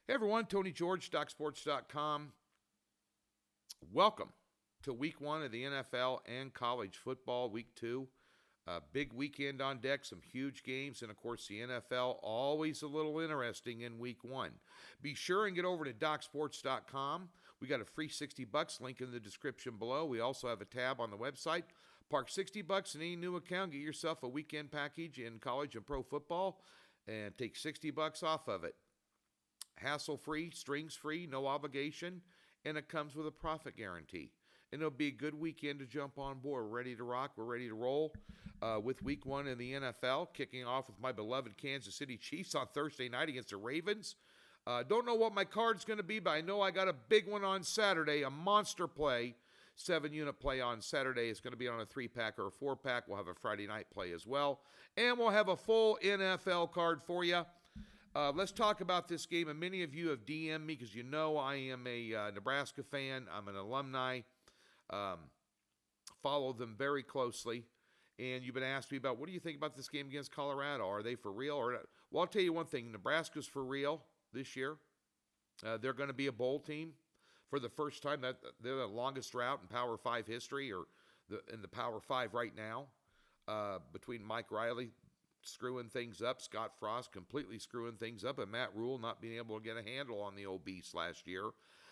Hey everyone, Tony George, DocSports.com. Welcome to week one of the NFL and college football, week two. Big weekend on deck, some huge games, and of course the NFL, always a little interesting in week one. Be sure and get over to DocSports.com. We got a free $60 link in the description below. We also have a tab on the website. Park $60 in any new account, get yourself a weekend package in college and pro football, and take $60 off of it. Hassle-free, strings-free, no obligation, and it comes with a profit guarantee. And it'll be a good weekend to jump on board. We're ready to rock. We're ready to roll with week one in the NFL, kicking off with my beloved Kansas City Chiefs on Thursday night against the Ravens. Don't know what my card's going to be, but I know I got a big one on Saturday, a monster play. 7-unit play on Saturday. It's going to be on a 3-pack or a 4-pack. We'll have a Friday night play as well. And we'll have a full NFL card for you. Let's talk about this game, and many of you have DM'd me because you know I am a Nebraska fan. I'm an alumni. Follow them very closely, and you've been asking me about what do you think about this game against Colorado? Are they for real? Well, I'll tell you one thing. Nebraska's for real this year. They're going to be a bowl team for the first time. They're the longest route in Power 5 history, or in the Power 5 right now, between Mike Riley screwing things up, Scott Frost completely screwing things up, and Matt Rule not being able to get a handle on the old beast last year.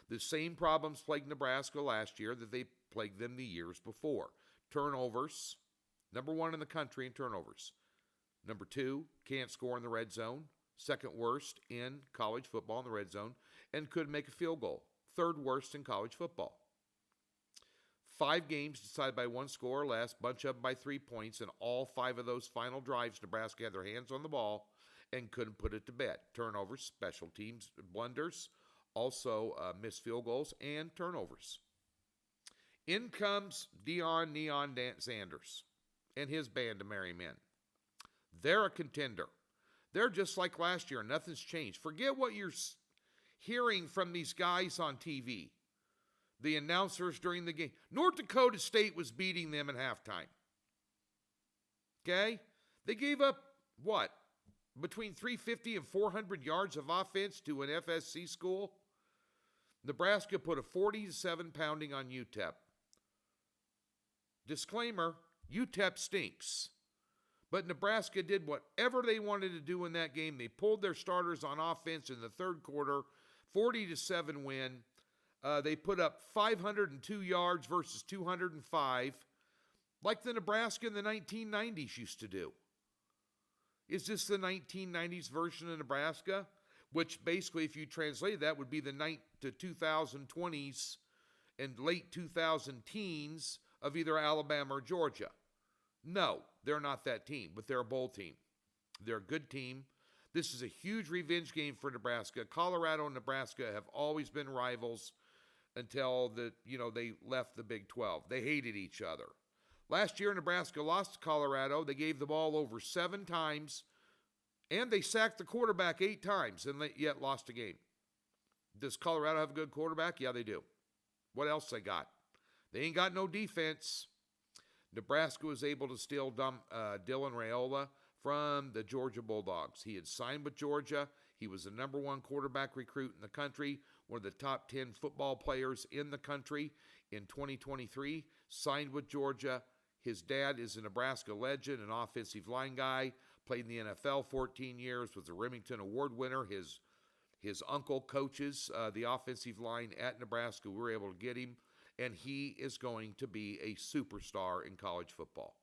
The same problems plagued Nebraska last year that they plagued them the years before. Turnovers, number one in the country in turnovers. Number two, can't score in the red zone. Second worst in college football in the red zone, and could make a field goal. Third worst in college football. 5 games decided by one score or less, bunch of them by 3 points, and all 5 of those final drives, Nebraska had their hands on the ball and couldn't put it to bed. Turnovers, special teams blunders, also missed field goals, and turnovers. In comes Neon Sanders and his band of merry men. They're a contender. They're just like last year. Nothing's changed. Forget what you're hearing from these guys on TV. The announcers during the game. North Dakota State was beating them at halftime. Okay? They gave up, what? Between 350 and 400 yards of offense to an FSC school. Nebraska put a 40-7 pounding on UTEP. Disclaimer, UTEP stinks. But Nebraska did whatever they wanted to do in that game. They pulled their starters on offense in the third quarter. 40-7 win. They put up 502 yards versus 205, like the Nebraska in the 1990s used to do. Is this the 1990s version of Nebraska? Which basically, if you translate that, would be the 2020s and late 2000 teens of either Alabama or Georgia. No, they're not that team, but they're a bowl team. They're a good team. This is a huge revenge game for Nebraska. Colorado and Nebraska have always been rivals until they left the Big 12. They hated each other. Last year, Nebraska lost to Colorado. They gave the ball over 7 times, and they sacked the quarterback 8 times, and yet lost a game. Does Colorado have a good quarterback? Yeah, they do. What else they got? They ain't got no defense. Nebraska was able to steal Dylan Raiola from the Georgia Bulldogs. He had signed with Georgia. He was the number 1 quarterback recruit in the country, one of the top 10 football players in the country in 2023, signed with Georgia. His dad is a Nebraska legend, an offensive line guy, played in the NFL 14 years, was a Remington Award winner. His uncle coaches the offensive line at Nebraska. We were able to get him, and he is going to be a superstar in college football,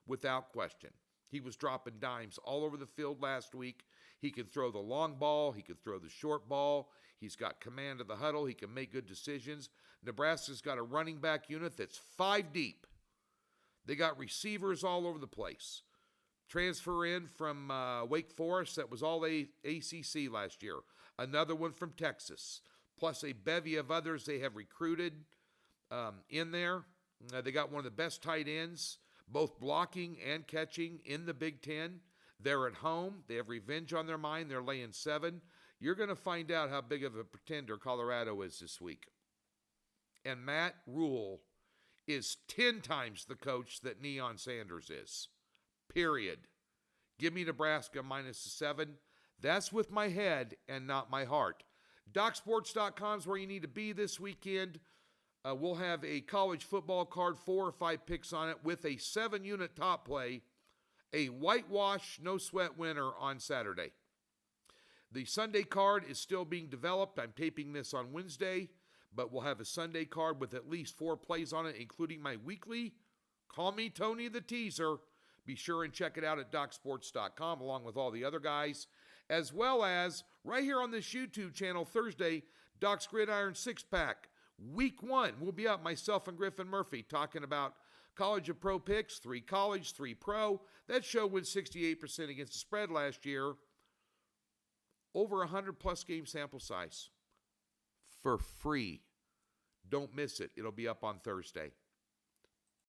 without question. He was dropping dimes all over the field last week. He can throw the long ball. He can throw the short ball. He's got command of the huddle. He can make good decisions. Nebraska's got a running back unit that's 5 deep. They got receivers all over the place. Transfer in from Wake Forest that was all ACC last year. Another one from Texas. Plus a bevy of others they have recruited in there. They got one of the best tight ends, both blocking and catching in the Big Ten. They're at home. They have revenge on their mind. They're laying 7. You're going to find out how big of a pretender Colorado is this week. And Matt Rule is 10 times the coach that Neon Sanders is. Period. Give me Nebraska minus the 7. That's with my head and not my heart. DocSports.com is where you need to be this weekend. We'll have a college football card, 4 or 5 picks on it, with a 7-unit top play, a whitewash, no sweat winner on Saturday. The Sunday card is still being developed. I'm taping this on Wednesday, but we'll have a Sunday card with at least 4 plays on it, including my weekly Call Me Tony the Teaser. Be sure and check it out at DocSports.com along with all the other guys, as well as right here on this YouTube channel Thursday, Doc's Gridiron 6-Pack. Week 1, we'll be up, myself and Griffin Murphy, talking about college and pro picks, 3 college, 3 pro. That show went 68% against the spread last year. Over 100-plus game sample size for free. Don't miss it. It'll be up on Thursday.